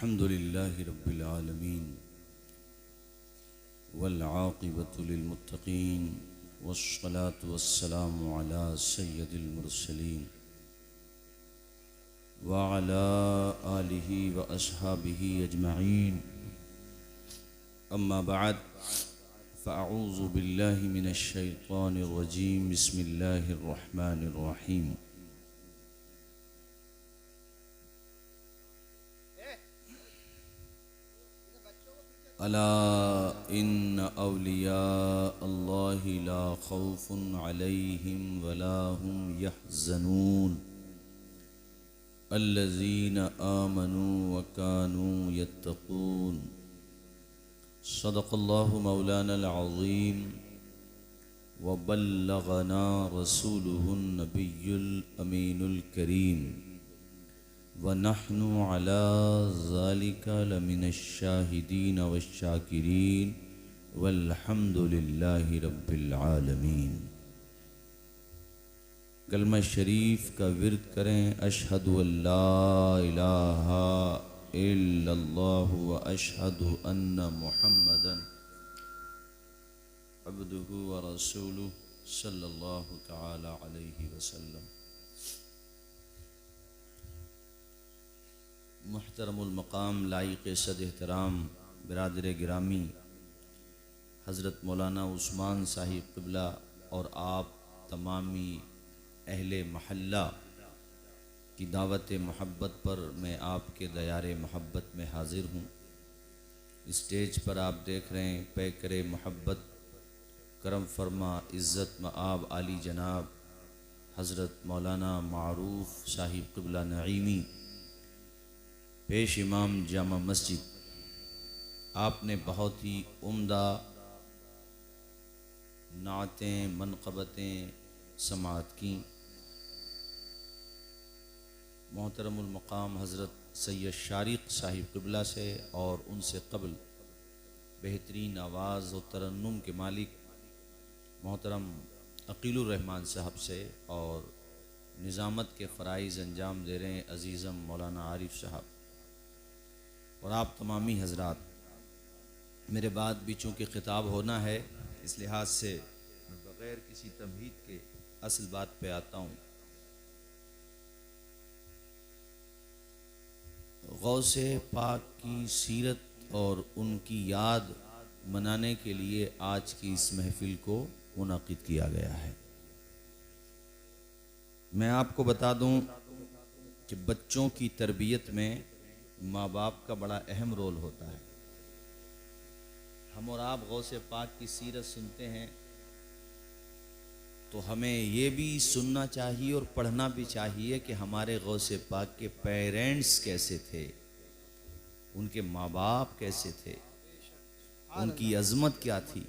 अल्हम्दुलिल्लाहि रब्बिल आलमीन वल आक़िबतु लिल मुत्तक़ीन वस्सलातु वस्सलामु अला सय्यदिल मुरसलीन व अला आलिहि व अस्हाबिहि अजमईन। अम्मा बअद फ़अऊज़ु बिल्लाहि मिनश शैतानिर रजीम। बिस्मिल्लाहिर रहमानिर रहीम। अला इन्न औलिया अल्लाहि ला खौफुन अलैहिम वला हुम यहज़नून अल्लज़ीना आमनू व कानू यत्तक़ून। सदक़ल्लाहु मौलानल अज़ीम व बल्लगना रसूलुहुन नबियुल अमीनुल करीम व नहनु अला ज़ालिका लमिनश शाहिदीन वश्शाकिरीन वल्हम्दुलिल्लाहि रब्बिल आलमीन। कलमा शरीफ का विर्द करें। अशहदु अल्ला इलाहा इल्लल्लाहु व अशहदु अन्ना मुहम्मदन अब्दुहु व रसूलुहु सल्लल्लाहु तआला अलैहि वसल्लम। मुहतरमुल मकाम लाइक़ सद एहतराम बिरादर गिरामी हज़रत मौलाना उस्मान साहिब क़िबला और आप तमामी अहले महल्ला की दावत मोहब्बत पर मैं आपके दयारे मोहब्बत में हाज़िर हूँ। स्टेज पर आप देख रहे हैं पैकरे मोहब्बत करम फरमा इज़्ज़त मआब आली जनाब हज़रत मौलाना मारूफ साहिब क़िबला नईमी पेश इमाम जामा मस्जिद। आपने बहुत ही उम्दा नातें मनक़बतें समाअत की। मोहतरमुल मकाम हज़रत सैयद शारिक साहिब क़िबला से और उनसे क़ब्ल बेहतरीन आवाज़ और तरन्नुम के मालिक मोहतरम अकीलुर रहमान साहब से और निज़ामत के फ़राइज़ अंजाम दे रहे हैं अज़ीज़म मौलाना आरिफ साहब और आप तमामी हजरात। मेरे बाद भी चूँकि ख़िताब होना है इस लिहाज से बग़ैर किसी तमहीद के असल बात पे आता हूँ। गौसे पाक की सीरत और उनकी याद मनाने के लिए आज की इस महफ़िल को मुनाक़िद किया गया है। मैं आपको बता दूँ कि बच्चों की तरबियत में माँ बाप का बड़ा अहम रोल होता है। हम और आप गौसे पाक की सीरत सुनते हैं तो हमें ये भी सुनना चाहिए और पढ़ना भी चाहिए कि हमारे गौसे पाक के पेरेंट्स कैसे थे, उनके माँ बाप कैसे थे, उनकी अज़मत क्या थी।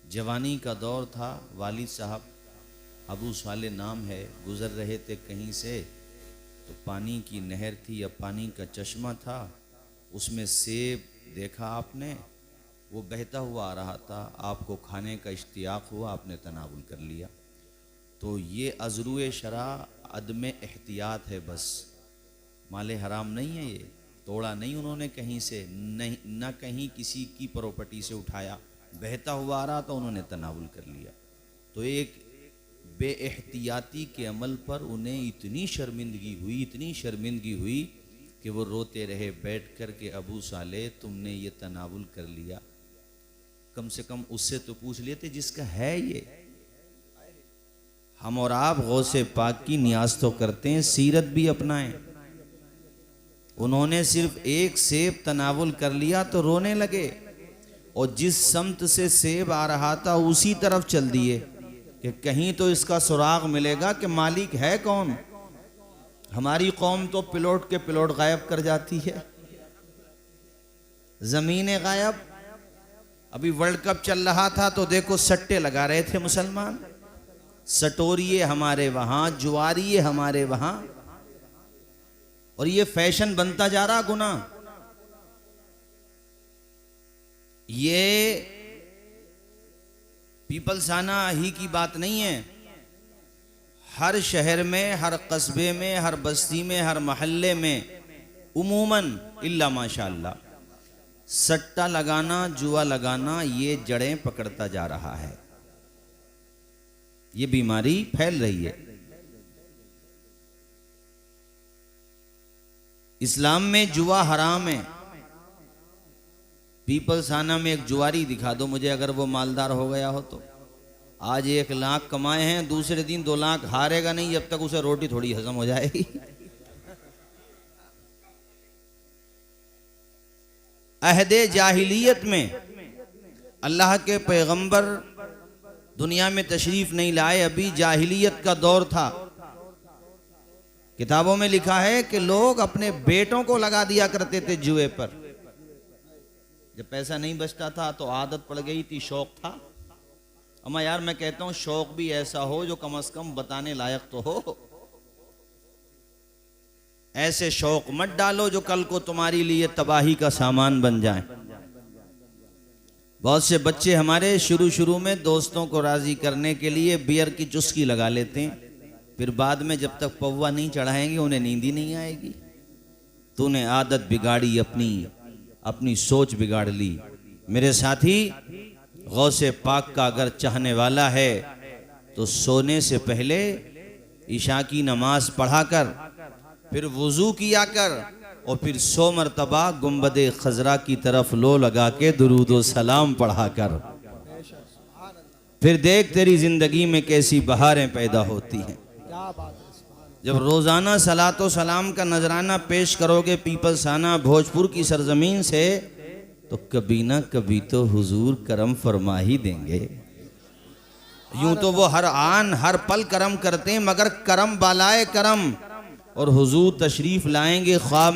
जवानी का दौर था, वालिद साहब अबू साले नाम है, गुज़र रहे थे कहीं से तो पानी की नहर थी या पानी का चश्मा था, उसमें सेब देखा आपने, वो बहता हुआ आ रहा था, आपको खाने का इश्तियाक हुआ, आपने तनावुल कर लिया। तो ये अज़रुए शरा अदम एहतियात है, बस माले हराम नहीं है, ये तोड़ा नहीं उन्होंने कहीं से, नहीं ना कहीं किसी की प्रॉपर्टी से उठाया, बहता हुआ आ रहा था उन्होंने तनावुल कर लिया। तो एक बेएहतियाती के अमल पर उन्हें इतनी शर्मिंदगी हुई कि वो रोते रहे बैठ कर के अबू साले तुमने ये तनावुल कर लिया, कम से कम उससे तो पूछ लेते जिसका है ये। हम और आप गौसे पाक की नियाज़ तो करते हैं, सीरत भी अपनाएं। उन्होंने सिर्फ एक सेब तनावुल कर लिया तो रोने लगे और जिस समत से सेब आ रहा था उसी तरफ चल दिए कि कहीं तो इसका सुराग मिलेगा कि मालिक है कौन। हमारी कौम तो पिलोट के पिलोट गायब कर जाती है, ज़मीनें गायब। अभी वर्ल्ड कप चल रहा था तो देखो सट्टे लगा रहे थे मुसलमान, सटोरिए हमारे वहाँ, जुआरिए हमारे वहाँ, और ये फैशन बनता जा रहा गुना। ये पीपलसाना ही की बात नहीं है, हर शहर में, हर कस्बे में, हर बस्ती में, हर महल्ले में उमूमन इल्ला माशाअल्लाह सट्टा लगाना, जुआ लगाना, ये जड़ें पकड़ता जा रहा है, ये बीमारी फैल रही है। इस्लाम में जुआ हराम है। पीपल्स थाना में एक जुआरी दिखा दो मुझे, अगर वो मालदार हो गया हो तो। आज 1 लाख कमाए हैं, दूसरे दिन 2 लाख हारेगा नहीं जब तक उसे रोटी थोड़ी हजम हो जाएगी। अहदे जाहिलियत में अल्लाह के पैगंबर दुनिया में तशरीफ नहीं लाए, अभी जाहिलियत का दौर था। किताबों में लिखा है कि लोग अपने बेटों को लगा दिया करते थे जुए पर। जब पैसा नहीं बचता था तो आदत पड़ गई थी, शौक था। अम्मा यार मैं कहता हूं शौक भी ऐसा हो जो कम से कम बताने लायक तो हो। ऐसे शौक मत डालो जो कल को तुम्हारी लिए तबाही का सामान बन जाए। बहुत से बच्चे हमारे शुरू में दोस्तों को राजी करने के लिए बियर की चुस्की लगा लेते हैं, फिर बाद में जब तक पौवा नहीं चढ़ाएंगे उन्हें नींद ही नहीं आएगी। तूने आदत बिगाड़ी, अपनी सोच बिगाड़ ली। मेरे साथी, गौसे पाक का अगर चाहने वाला है तो सोने से पहले इशा की नमाज पढ़ा कर, फिर वुजू किया कर और फिर 100 मरतबा गुंबदे खजरा की तरफ लो लगा के दुरूद व सलाम पढ़ा कर। फिर देख तेरी जिंदगी में कैसी बहारें पैदा होती हैं। जब रोजाना सलातो सलाम का नजराना पेश करोगे पीपल्स थाना भोजपुर की सरजमीन से, तो कभी ना कभी तो हुजूर करम फरमा ही देंगे। यूं तो वो हर आन हर पल करम करते हैं, मगर करम बालाए करम, और हुजूर तशरीफ लाएंगे ख्वाब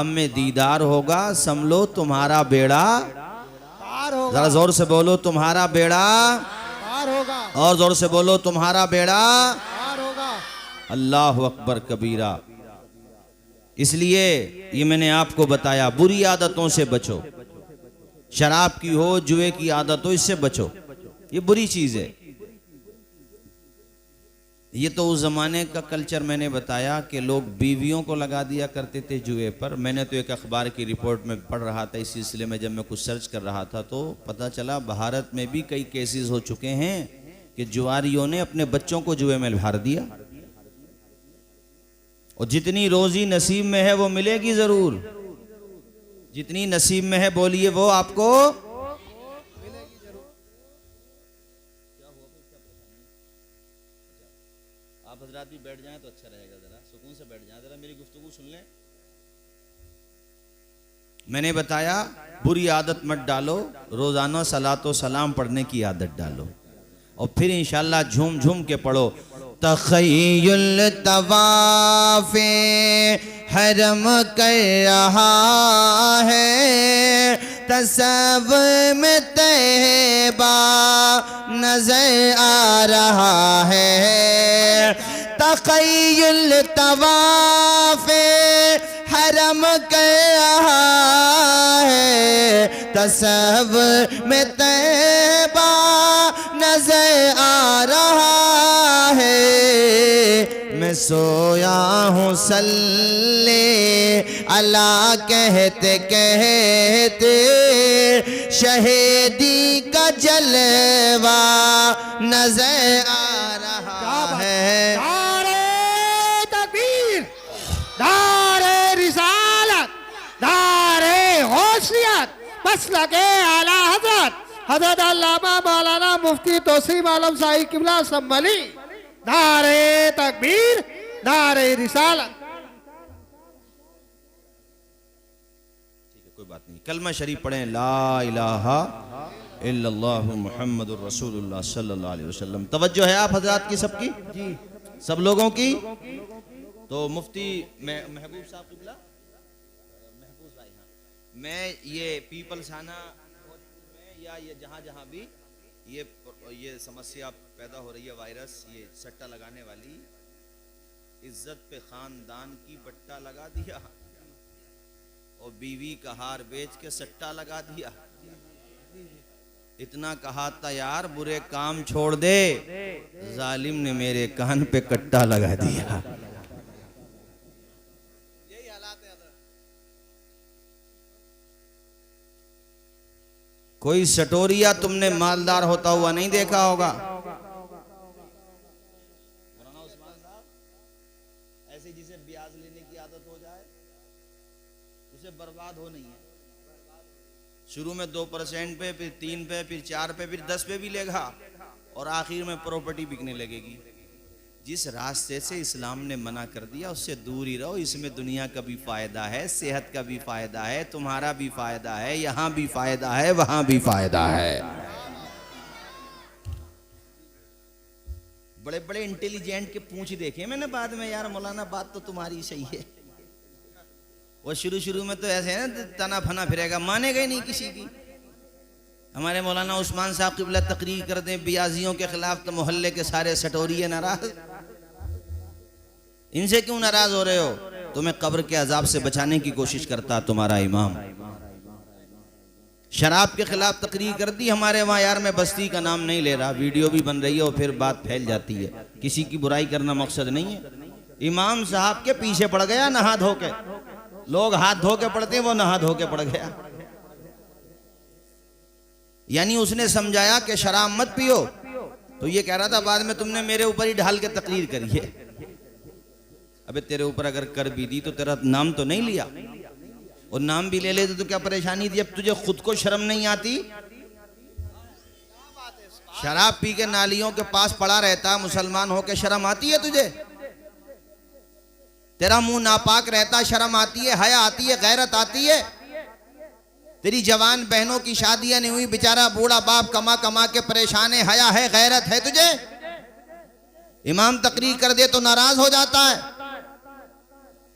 में दीदार होगा। समझो तुम्हारा बेड़ा पार होगा। जरा जोर से बोलो तुम्हारा बेड़ा पार होगा, और जोर से बोलो तुम्हारा बेड़ा पार होगा। अल्लाह अकबर कबीरा। इसलिए ये मैंने आपको बताया, बुरी आदतों से बचो। शराब की हो, जुए की आदत हो, इससे बचो, ये बुरी चीज है। ये तो उस जमाने का कल्चर मैंने बताया कि लोग बीवियों को लगा दिया करते थे जुए पर। मैंने तो एक अखबार की रिपोर्ट में पढ़ रहा था इस सिलसिले में, जब मैं कुछ सर्च कर रहा था तो पता चला भारत में भी कई केसेस हो चुके हैं कि जुआरियों ने अपने बच्चों को जुए में भर दिया। और जितनी रोजी नसीब में है वो मिलेगी जरूर, जितनी नसीब में है बोलिए वो आपको मिलेगी जरूर। आप हजरात भी बैठ जाएं तो अच्छा रहेगा, जरा सुकून से बैठ जाएं, जरा मेरी गुफ्तगू सुन लें। मैंने बताया बुरी आदत मत डालो, रोजाना सलातो सलाम पढ़ने की आदत डालो, और फिर इंशाल्लाह झूम झूम के पढ़ो। तख़य्युल तवाफ़े हरम कर रहा है, तसव्वुर में तैबा नजर आ रहा है। तख़य्युल तवाफ़े हरम कर रहा है, तसव्वुर में तैबा नजर आ रहा है। मैं सोया हूँ सल्ले अला कहते कहते, शहीदी का जलवा नजर आ रहा है। दारे तकबीर, दारे रिसालत, दारे गौसियत, मसलके आला हज़रत अल्लामा मौलाना मुफ्ती तौसीफ आलम साहिब किबला संभली। नारे तकबीर, नारे रिसालत। ठीक है, कोई बात नहीं। कलमा शरीफ पढ़ें, ला इलाहा इल्लल्लाहु मुहम्मदुर रसूलुल्लाह सल्लल्लाहु अलैहि वसल्लम। तवज्जो है आप हजरात की, सबकी जी, सब लोगों की। तो मुफ्ती महबूब साहब किबला, महबूब भाई, हाँ, मैं ये पीपल्स थाना में या ये जहाँ भी ये समस्या पैदा हो रही है, वायरस, ये सट्टा लगाने वाली, इज्जत पे खानदान की बट्टा लगा दिया और बीवी का हार बेच के सट्टा लगा दिया। इतना कहा था यार बुरे काम छोड़ दे, जालिम ने मेरे कान पे कट्टा लगा दिया। यही हालात है। कोई सटोरिया तुमने मालदार होता हुआ नहीं देखा होगा। ऐसे जिसे ब्याज लेने की आदत हो जाए उसे बर्बाद हो नहीं है। शुरू में 2% पे, फिर 3 पे, फिर 4 पे, फिर 10 पे भी लेगा और आखिर में प्रॉपर्टी बिकने लगेगी। जिस रास्ते से इस्लाम ने मना कर दिया उससे दूर ही रहो। इसमें दुनिया का भी फायदा है, सेहत का भी फायदा है, तुम्हारा भी फायदा है, यहां भी फायदा है, वहां भी फायदा है। बड़े बड़े इंटेलिजेंट के पूंछ देखे मैंने बाद में, यार मौलाना बात तो तुम्हारी सही है। वो शुरू में तो ऐसे है ना, तना फना फिरेगा, मानेगा ही नहीं किसी की। हमारे मौलाना उस्मान साहब क़िबला तकरीर कर दें बियाजियों के खिलाफ तो मोहल्ले के सारे सटोरिये नाराज। इनसे क्यों नाराज हो रहे हो? तुम्हें कब्र के अजाब से बचाने की कोशिश करता तुम्हारा इमाम। शराब के खिलाफ तकरीर कर दी हमारे वहां, यार मैं बस्ती का नाम नहीं ले रहा, वीडियो भी बन रही है और फिर बात फैल जाती है। किसी की बुराई करना मकसद नहीं है। इमाम साहब के पीछे पड़ गया नहा धो के। लोग हाथ धो के पड़ते हैं, वो नहा धो के पड़ गया। यानी उसने समझाया कि शराब मत पियो, तो ये कह रहा था बाद में तुमने मेरे ऊपर ही ढाल के तकरीर करी है। अबे तेरे ऊपर अगर कर भी दी तो तेरा नाम तो नहीं लिया, और नाम भी ले लेते तो क्या परेशानी थी? अब तुझे खुद को शर्म नहीं आती? शराब पी के नालियों के पास पड़ा रहता, मुसलमान होके शर्म आती है तुझे? तेरा मुंह नापाक रहता, शर्म आती है, हया आती है, गैरत आती है? तेरी जवान बहनों की शादियां नहीं हुई, बेचारा बूढ़ा बाप कमा कमा के परेशान है, हया है, गैरत है तुझे? इमाम तकरीर कर दे तो नाराज हो जाता है।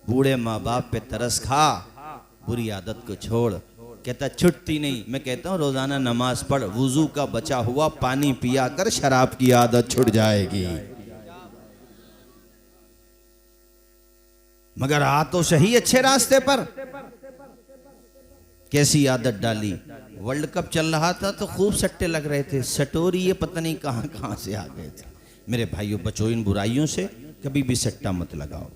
बूढ़े माँ बाप पे तरस खा, बुरी आदत को छोड़। कहता छुट्टी नहीं। मैं कहता हूं रोजाना नमाज पढ़, वुजू का बचा हुआ पानी पिया कर, शराब की आदत छुट जाएगी। मगर आ तो सही अच्छे रास्ते पर। कैसी आदत डाली? वर्ल्ड कप चल रहा था तो खूब सट्टे लग रहे थे, सटोरी ये पता नहीं कहां कहां से आ गए थे। मेरे भाइयों बचो इन बुराइयों से, कभी भी सट्टा मत लगाओ।